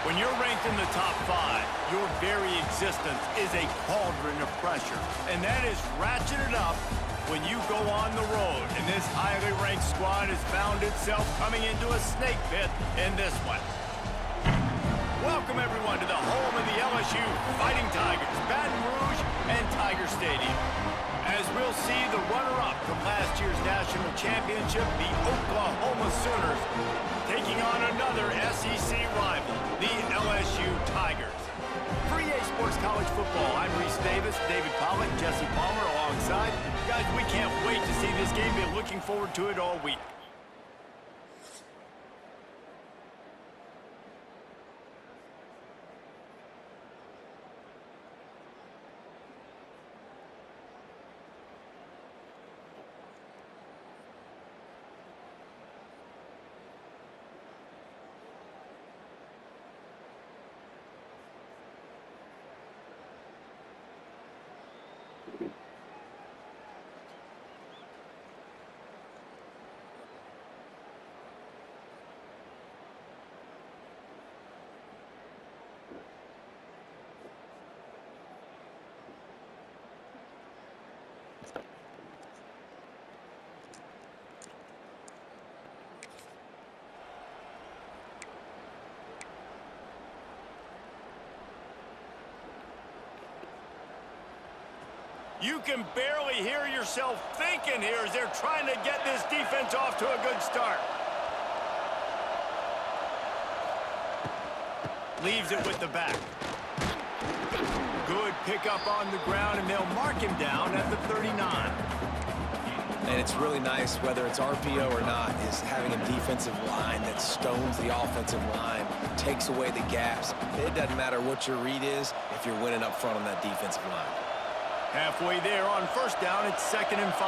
When you're ranked in the top 5, your very existence is a cauldron of pressure. And that is ratcheted up when you go on the road. And this highly ranked squad has found itself coming into a snake pit in this one. Welcome, everyone, to the home of the LSU Fighting Tigers, Baton Rouge and Tiger Stadium. As we'll see the runner-up from last year's national championship, the Oklahoma Sooners, taking on another SEC rival, the LSU Tigers. For EA Sports College Football, I'm Reese Davis, David Pollack, Jesse Palmer alongside. Guys, we can't wait to see this game. Been looking forward to it all week. You can barely hear yourself thinking here as they're trying to get this defense off to a good start. Leaves it with the back. Good pickup on the ground, and they'll mark him down at the 39. And it's really nice, whether it's RPO or not, is having a defensive line that stones the offensive line, takes away the gaps. It doesn't matter what your read is if you're winning up front on that defensive line. Halfway there on first down, it's 2nd and 5.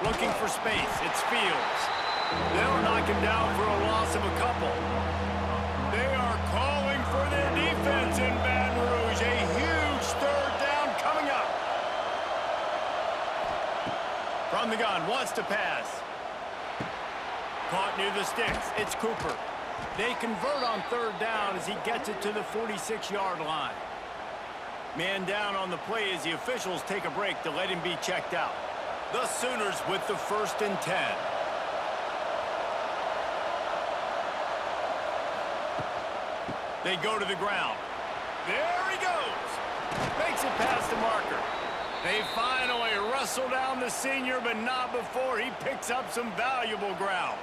Looking for space, it's Fields. They'll knock him down for a loss of a couple. They are calling for their defense in Baton Rouge. A huge 3rd down coming up. From the gun, wants to pass. Caught near the sticks. It's Cooper. They convert on 3rd down as he gets it to the 46-yard line. Man down on the play as the officials take a break to let him be checked out. The Sooners with the 1st and 10. They go to the ground. There he goes. Makes it past the marker. They finally wrestle down the senior, but not before he picks up some valuable ground.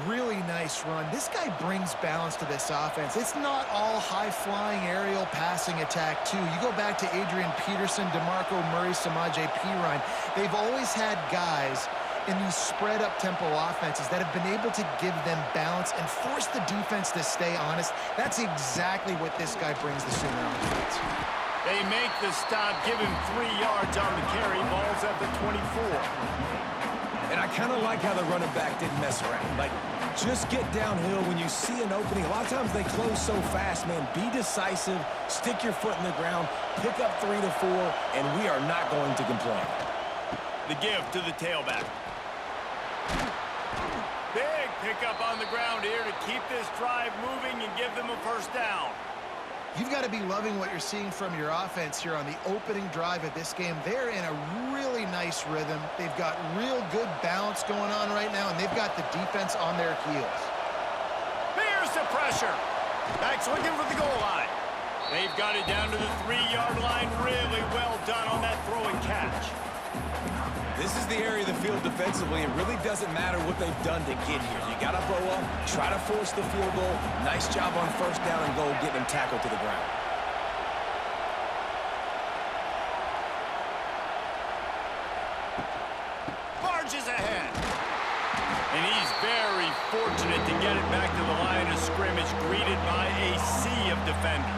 Really nice run. This guy brings balance to this offense. It's not all high-flying aerial passing attack, too. You go back to Adrian Peterson, DeMarco Murray, Samaje Perine. They've always had guys in these spread-up tempo offenses that have been able to give them balance and force the defense to stay honest. That's exactly what this guy brings the Sooner offense. They make the stop, give him 3 yards on the carry. Ball's at the 24. And I kind of like how the running back didn't mess around. Like, just get downhill when you see an opening. A lot of times they close so fast, man. Be decisive, stick your foot in the ground, pick up 3 to 4, and we are not going to complain. The give to the tailback. Big pickup on the ground here to keep this drive moving and give them a 1st down. You've got to be loving what you're seeing from your offense here on the opening drive of this game. They're in a really nice rhythm. They've got real good balance going on right now, and they've got the defense on their heels. Here's the pressure. Backs looking for the goal line. They've got it down to the 3-yard line. Really well done on that throw and catch. This is the area of the field defensively. It really doesn't matter what they've done to get here. You got to bow up, try to force the field goal. Nice job on 1st down and goal, getting them tackled to the ground. Barges ahead. And he's very fortunate to get it back to the line of scrimmage, greeted by a sea of defenders.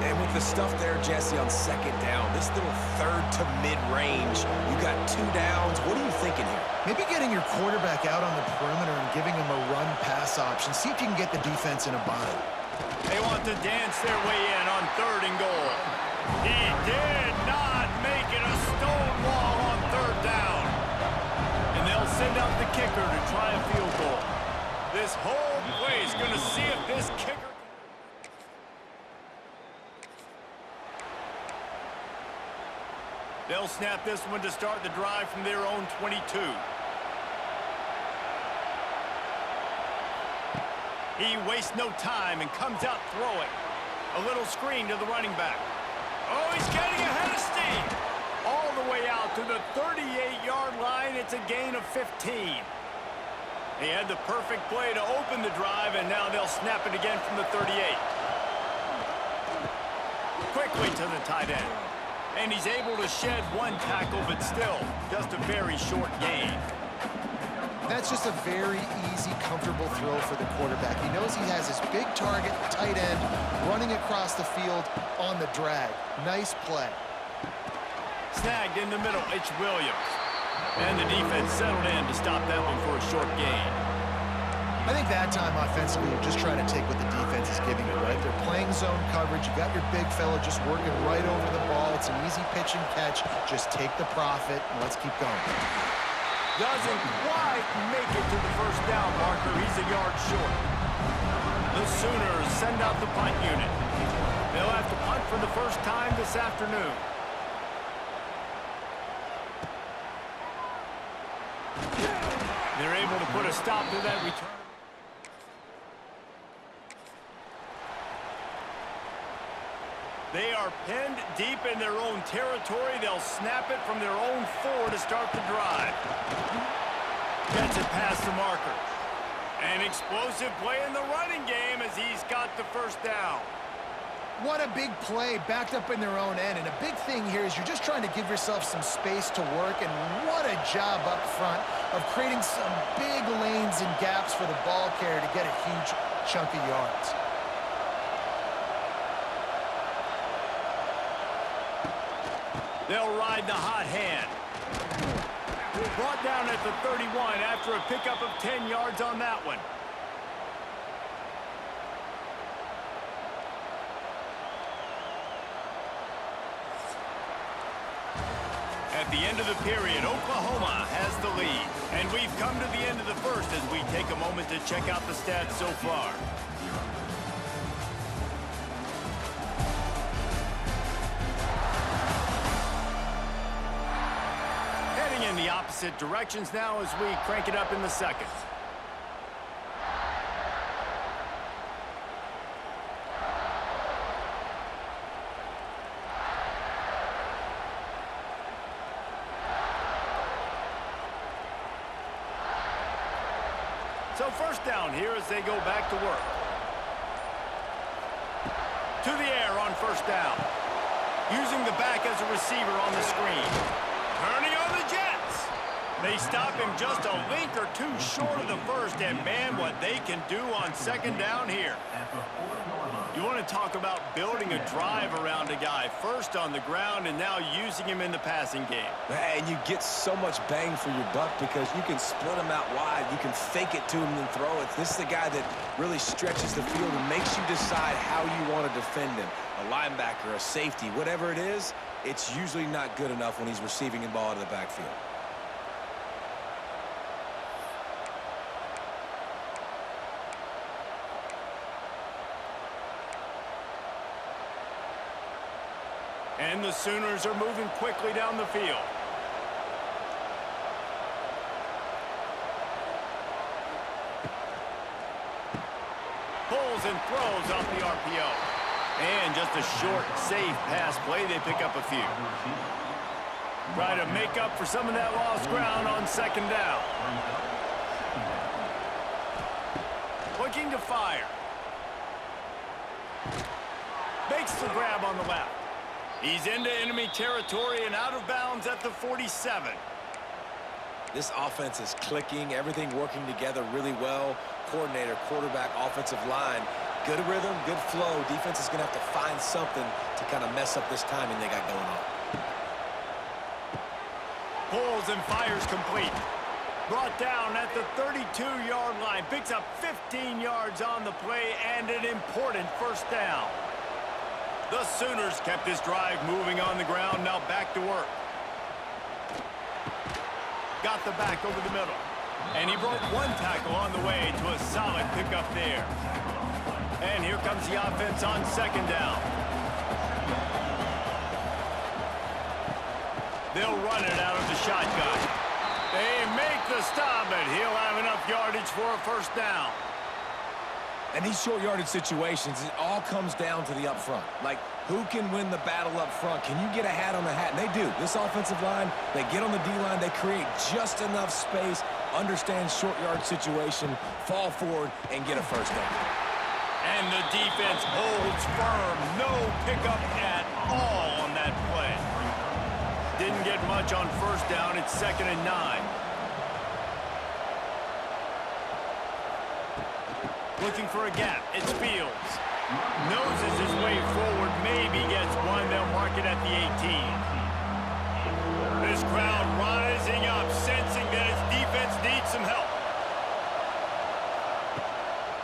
And with the stuff there, Jesse, on 2nd down, this little 3rd to mid-range, you got 2 downs. What are you thinking here? Maybe getting your quarterback out on the perimeter and giving him a run-pass option. See if you can get the defense in a bind. They want to dance their way in on 3rd and goal. He did not make This whole play is going to see if this kicker... They'll snap this one to start the drive from their own 22. He wastes no time and comes out throwing. A little screen to the running back. Oh, he's getting ahead of steam. All the way out to the 38-yard line. It's a gain of 15. He had the perfect play to open the drive, and now they'll snap it again from the 38. Quickly to the tight end. And he's able to shed one tackle, but still just a very short gain. That's just a very easy, comfortable throw for the quarterback. He knows he has his big target, tight end, running across the field on the drag. Nice play. Snagged in the middle, it's Williams. And the defense settled in to stop that one for a short gain. I think that time offensively, you're just trying to take what the defense is giving you, right? They're playing zone coverage. You got your big fella just working right over the ball. It's an easy pitch and catch. Just take the profit, and let's keep going. Doesn't quite make it to the first down marker. He's a yard short. The Sooners send out the punt unit. They'll have to punt for the first time this afternoon. They're able to put a stop to that return. They are pinned deep in their own territory. They'll snap it from their own 4 to start the drive. Gets it past the marker. An explosive play in the running game as he's got the first down. What a big play backed up in their own end. And a big thing here is you're just trying to give yourself some space to work. And what a job up front of creating some big lanes and gaps for the ball carrier to get a huge chunk of yards. They'll ride the hot hand. Brought down at the 31 after a pickup of 10 yards on that one. At the end of the period, Oklahoma has the lead. And we've come to the end of the first as we take a moment to check out the stats so far. In the opposite directions now as we crank it up in the second. So first down here as they go back to work. To the air on first down. Using the back as a receiver on the screen. Turning on the Jets. They stop him just a link or two short of the first, and man, what they can do on second down here. You want to talk about building a drive around a guy, first on the ground and now using him in the passing game. And you get so much bang for your buck because you can split him out wide. You can fake it to him and throw it. This is the guy that really stretches the field and makes you decide how you want to defend him. A linebacker, a safety, whatever it is, it's usually not good enough when he's receiving the ball out of the backfield. And the Sooners are moving quickly down the field. Pulls and throws off the RPO. And just a short, safe pass play. They pick up a few. Try to make up for some of that lost ground on second down. Looking to fire. Makes the grab on the left. He's into enemy territory and out of bounds at the 47. This offense is clicking, everything working together really well. Coordinator, quarterback, offensive line. Good rhythm, good flow. Defense is going to have to find something to kind of mess up this timing they got going on. Pulls and fires complete. Brought down at the 32-yard line. Picks up 15 yards on the play and an important first down. The Sooners kept this drive moving on the ground. Now back to work. Got the back over the middle. And he broke one tackle on the way to a solid pickup there. And here comes the offense on second down. They'll run it out of the shotgun. They make the stop, but he'll have enough yardage for a first down. And these short yardage situations, it all comes down to the up front. Like, who can win the battle up front? Can you get a hat on the hat? And they do. This offensive line, they get on the D-line, they create just enough space, understand short yard situation, fall forward, and get a first down. And the defense holds firm. No pickup at all on that play. Didn't get much on first down. It's 2nd and 9. Looking for a gap. It's Fields. Noses his way forward. Maybe gets one. They'll mark it at the 18. This crowd rising up, sensing that its defense needs some help.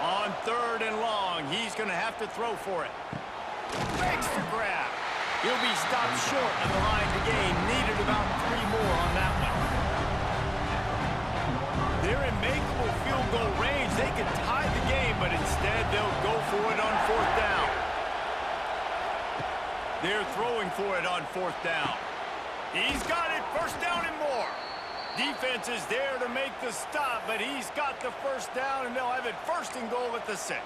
On 3rd and long, he's going to have to throw for it. Makes the grab. He'll be stopped short of the line to gain. Needed about 3 more on that one. They're in makeable field goal range. They could tie the game, but instead they'll go for it on 4th down. They're throwing for it on 4th down. He's got it. 1st down and more. Defense is there to make the stop, but he's got the 1st down, and they'll have it 1st and goal at the 6.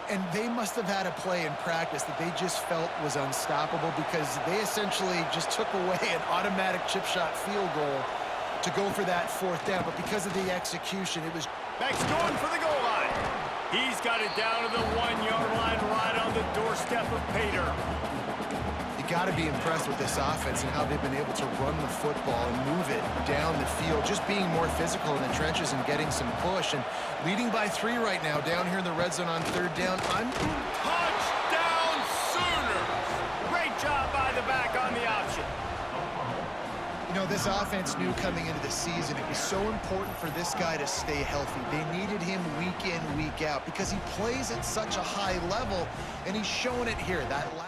And they must have had a play in practice that they just felt was unstoppable because they essentially just took away an automatic chip shot field goal to go for that 4th down. But because of the execution, it was... Beck's going for the goal line. He's got it down to the 1-yard line right on the doorstep of Pater. You got to be impressed with this offense and how they've been able to run the football and move it down the field, just being more physical in the trenches and getting some push. And leading by 3 right now, down here in the red zone on 3rd down. Touchdown Sooners! Great job by the back on the option. You know, this offense knew coming into the season it was so important for this guy to stay healthy. They needed him week in, week out because he plays at such a high level, and he's showing it here. That last...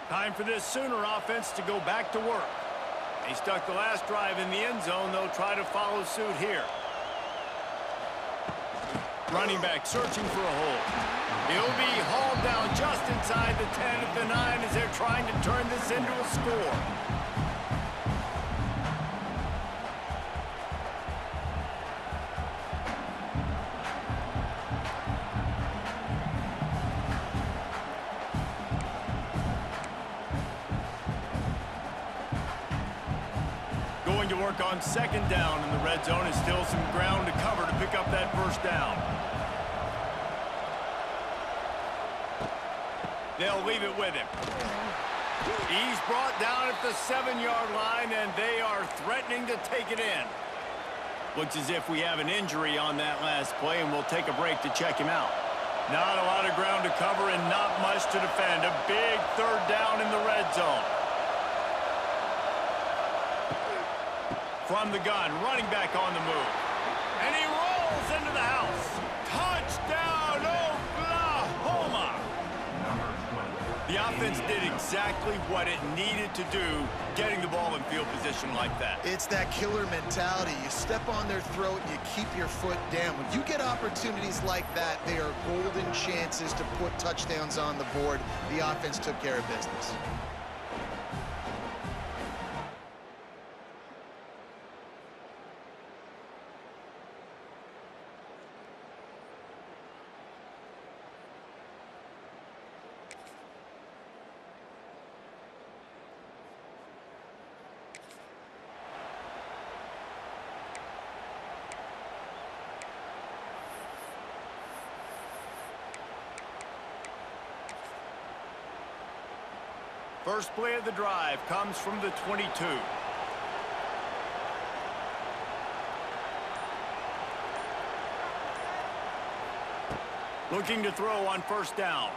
Time for this Sooner offense to go back to work. They stuck the last drive in the end zone. They'll try to follow suit here. Running back searching for a hole. He'll be hauled down just inside the 10 at the 9 as they're trying to turn this into a score. Going to work on 2nd down in the red zone. Is still some ground to cover to pick up that 1st down. They'll leave it with him. He's brought down at the 7-yard line, and they are threatening to take it in. Looks as if we have an injury on that last play, and we'll take a break to check him out. Not a lot of ground to cover and not much to defend. A big 3rd down in the red zone. From the gun, running back on the move. And he rolls into the house. Touchdown, Oklahoma! The offense did exactly what it needed to do, getting the ball in field position like that. It's that killer mentality. You step on their throat and you keep your foot down. When you get opportunities like that, they are golden chances to put touchdowns on the board. The offense took care of business. First play of the drive comes from the 22. Looking to throw on 1st down.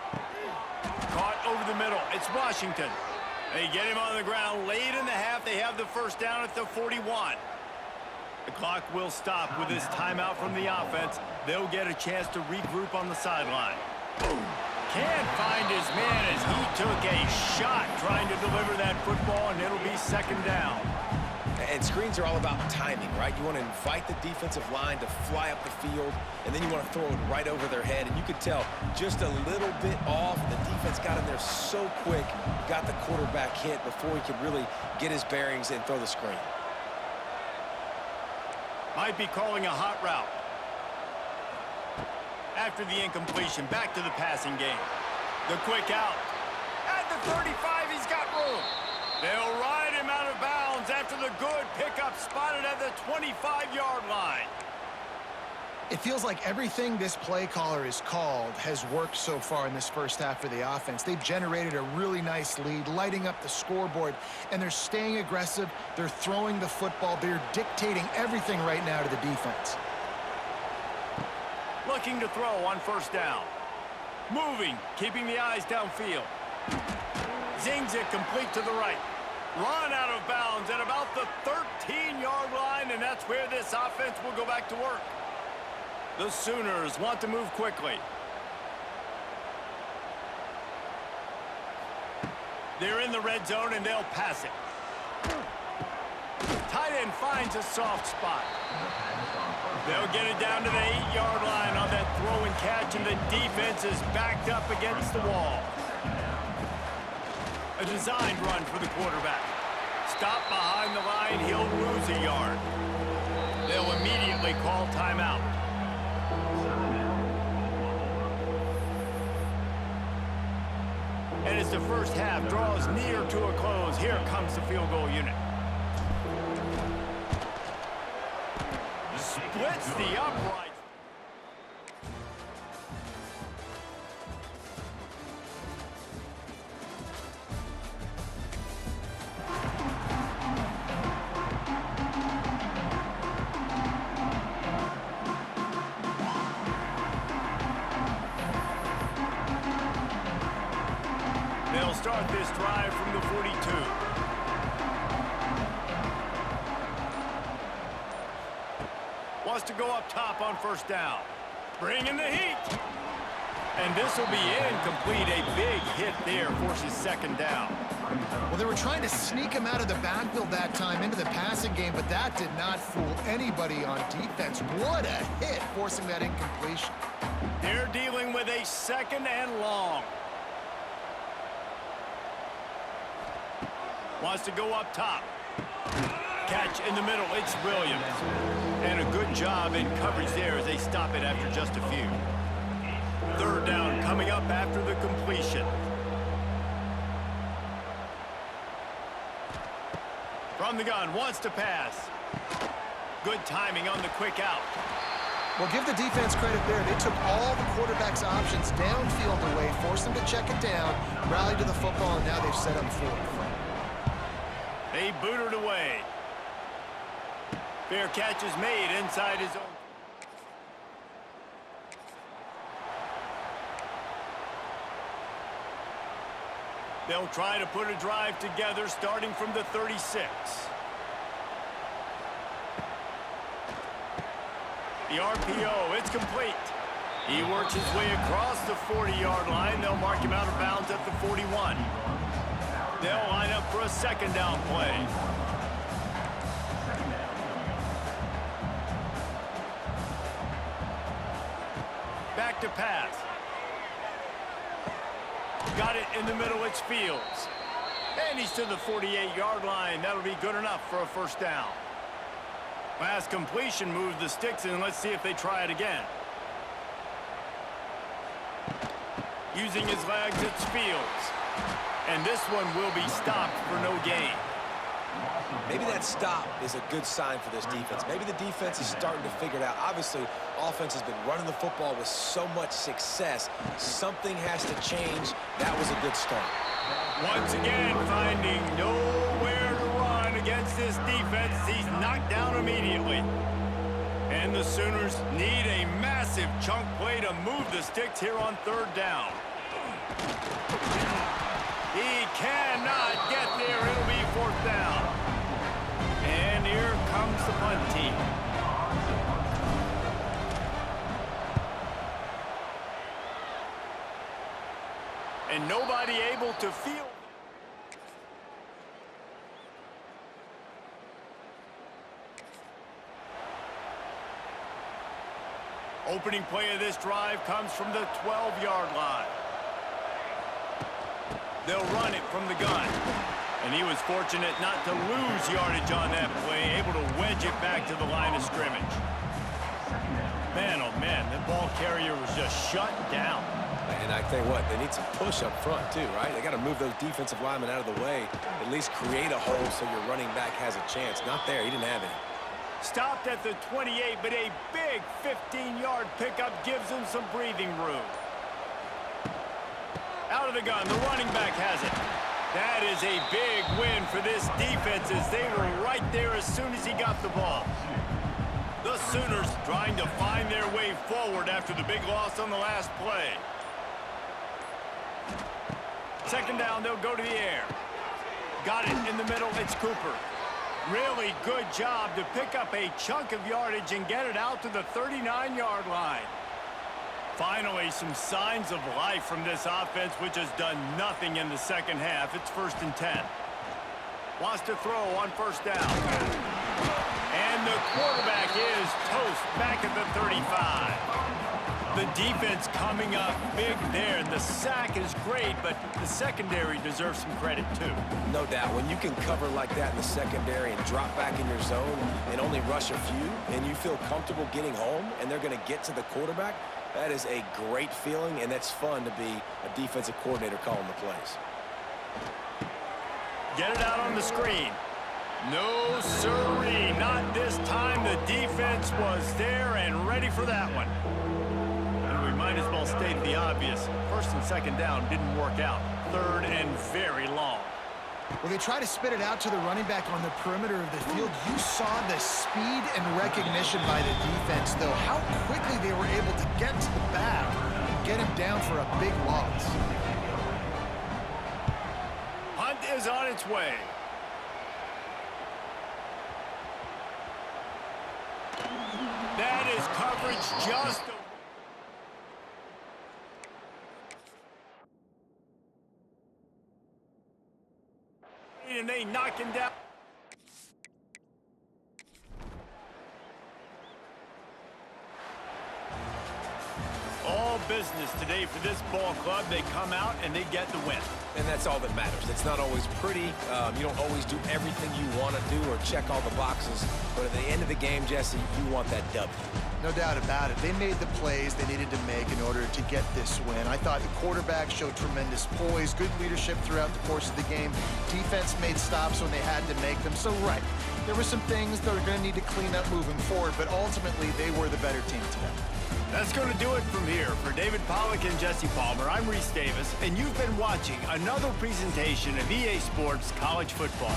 Caught over the middle. It's Washington. They get him on the ground late in the half. They have the 1st down at the 41. The clock will stop with this timeout from the offense. They'll get a chance to regroup on the sideline. Can't find his man as he took a shot trying to deliver that football, and it'll be second down. And screens are all about timing, right? You want to invite the defensive line to fly up the field, and then you want to throw it right over their head. And you could tell just a little bit off. The defense got in there so quick, got the quarterback hit before he could really get his bearings and throw the screen. Might be calling a hot route. After the incompletion, back to the passing game. The quick out. At the 35, he's got room. They'll ride him out of bounds after the good pickup spotted at the 25-yard line. It feels like everything this play caller has called has worked so far in this first half for the offense. They've generated a really nice lead, lighting up the scoreboard, and they're staying aggressive. They're throwing the football. They're dictating everything right now to the defense. Looking to throw on first down. Moving, keeping the eyes downfield. Zings it complete to the right. Run out of bounds at about the 13-yard line, and that's where this offense will go back to work. The Sooners want to move quickly. They're in the red zone, and they'll pass it. Tight end finds a soft spot. They'll get it down to the 8-yard line on that throw and catch, and the defense is backed up against the wall. A designed run for the quarterback. Stop behind the line, he'll lose a yard. They'll immediately call timeout. And as the first half draws near to a close, here comes the field goal unit. Splits the upright. They'll start this drive from the 42. Wants to go up top on first down. Bringing the heat. And this will be incomplete. A big hit there forces second down. Well, they were trying to sneak him out of the backfield that time into the passing game, but that did not fool anybody on defense. What a hit, forcing that incompletion. They're dealing with a second and long. Wants to go up top. Catch in the middle. It's Williams. And a good job in coverage there as they stop it after just a few. Third down coming up after the completion. From the gun, wants to pass. Good timing on the quick out. Well, give the defense credit there. They took all the quarterback's options downfield away, forced them to check it down, rallied to the football, and now they've set up fourth. They booted away. Fair catch is made inside his own. They'll try to put a drive together starting from the 36. The RPO, it's complete. He works his way across the 40-yard line. They'll mark him out of bounds at the 41. They'll line up for a second down play. Back to pass. Got it in the middle, it's Fields. And he's to the 48-yard line. That'll be good enough for a first down. Pass completion moves the sticks in. Let's see if they try it again. Using his legs, it's Fields. And this one will be stopped for no gain. Maybe that stop is a good sign for this defense. Maybe the defense is starting to figure it out. Obviously, offense has been running the football with so much success. Something has to change. That was a good start. Once again, finding nowhere to run against this defense. He's knocked down immediately. And the Sooners need a massive chunk play to move the sticks here on third down. He cannot get there. It'll be fourth down. And here comes the punt team. and nobody able to feel. Opening play of this drive comes from the 12-yard line. They'll run it from the gun. And he was fortunate not to lose yardage on that play, able to wedge it back to the line of scrimmage. Man, oh man, the ball carrier was just shut down. And I tell you what, they need some push up front too, right? They got to move those defensive linemen out of the way, at least create a hole so your running back has a chance. Not there, he didn't have any. Stopped at the 28, but a big 15-yard pickup gives him some breathing room. Out of the gun, the running back has it. That is a big win for this defense as they were right there as soon as he got the ball. The Sooners trying to find their way forward after the big loss on the last play. Second down, they'll go to the air. Got it in the middle, it's Cooper. Really good job to pick up a chunk of yardage and get it out to the 39-yard line. Finally, some signs of life from this offense, which has done nothing in the second half. It's 1st and 10. Wants to throw on first down. And the quarterback is toast back at the 35. The defense coming up big there. And the sack is great, but the secondary deserves some credit too. No doubt. When you can cover like that in the secondary and drop back in your zone and only rush a few, and you feel comfortable getting home, and they're going to get to the quarterback, that is a great feeling, and that's fun to be a defensive coordinator calling the plays. Get it out on the screen. No, sirree, not this time. The defense was there and ready for that one. And we might as well state the obvious. 1st and 2nd down didn't work out. 3rd and very long. Well, they try to spit it out to the running back on the perimeter of the field. You saw the speed and recognition by the defense, though. How quickly they were able to get to the back and get him down for a big loss. Hunt is on its way. That is coverage just... and they knock him down. All business today for this ball club. They come out and they get the win. And that's all that matters. It's not always pretty. You don't always do everything you want to do or check all the boxes. But at the end of the game, Jesse, you want that W. No doubt about it. They made the plays they needed to make in order to get this win. I thought the quarterback showed tremendous poise, good leadership throughout the course of the game. Defense made stops when they had to make them. So, right, there were some things that are going to need to clean up moving forward, but ultimately they were the better team today. That's going to do it from here. For David Pollack and Jesse Palmer, I'm Reese Davis, and you've been watching another presentation of EA Sports College Football.